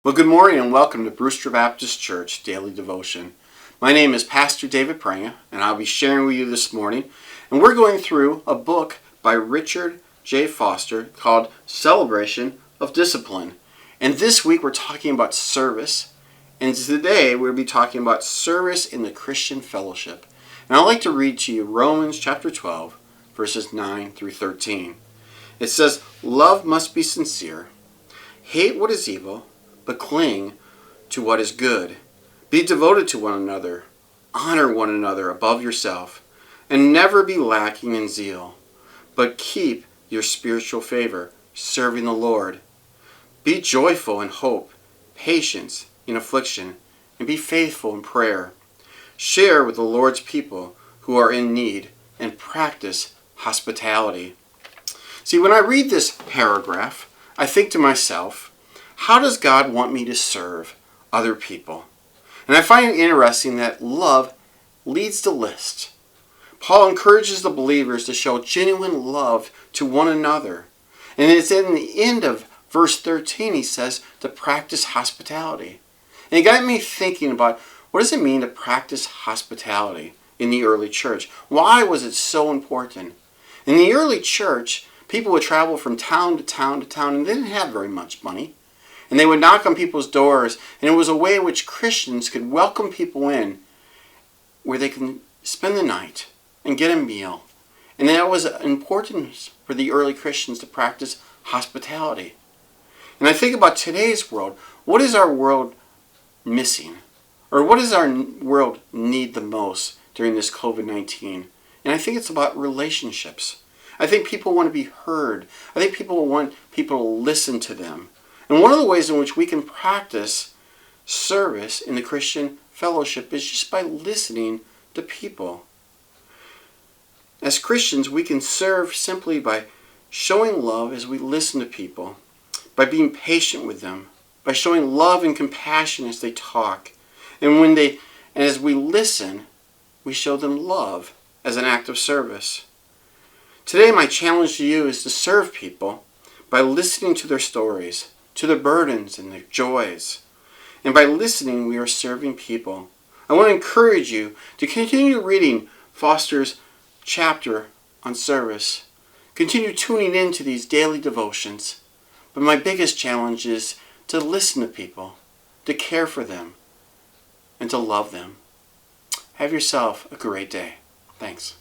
Well, good morning and welcome to Brewster Baptist Church Daily Devotion. My name is Pastor David Pranga, and I'll be sharing with you this morning. And we're going through a book by Richard J. Foster called Celebration of Discipline. And this week we're talking about service. And today we'll be talking about service in the Christian fellowship. And I'd like to read to you Romans chapter 12, verses 9 through 13. It says, "Love must be sincere. Hate what is evil, but cling to what is good. Be devoted to one another. Honor one another above yourself. And never be lacking in zeal, but keep your spiritual favor, serving the Lord. Be joyful in hope, patience in affliction, and be faithful in prayer. Share with the Lord's people who are in need, and practice hospitality." See, when I read this paragraph, I think to myself, how does God want me to serve other people? And I find it interesting that love leads the list. Paul encourages the believers to show genuine love to one another. And it's in the end of verse 13 he says to practice hospitality. And it got me thinking about, what does it mean to practice hospitality in the early church? Why was it so important? In the early church, people would travel from town to town to town, and they didn't have very much money. And they would knock on people's doors, and it was a way in which Christians could welcome people in where they can spend the night and get a meal. And that was important for the early Christians to practice hospitality. And I think about today's world. What is our world missing? Or what does our world need the most during this COVID-19? And I think it's about relationships. I think people want to be heard. I think people want people to listen to them. And one of the ways in which we can practice service in the Christian fellowship is just by listening to people. As Christians, we can serve simply by showing love as we listen to people, by being patient with them, by showing love and compassion as they talk. And as we listen, we show them love as an act of service. Today, my challenge to you is to serve people by listening to their stories, to their burdens and their joys. And by listening, we are serving people. I want to encourage you to continue reading Foster's chapter on service. Continue tuning into these daily devotions. But my biggest challenge is to listen to people, to care for them, and to love them. Have yourself a great day. Thanks.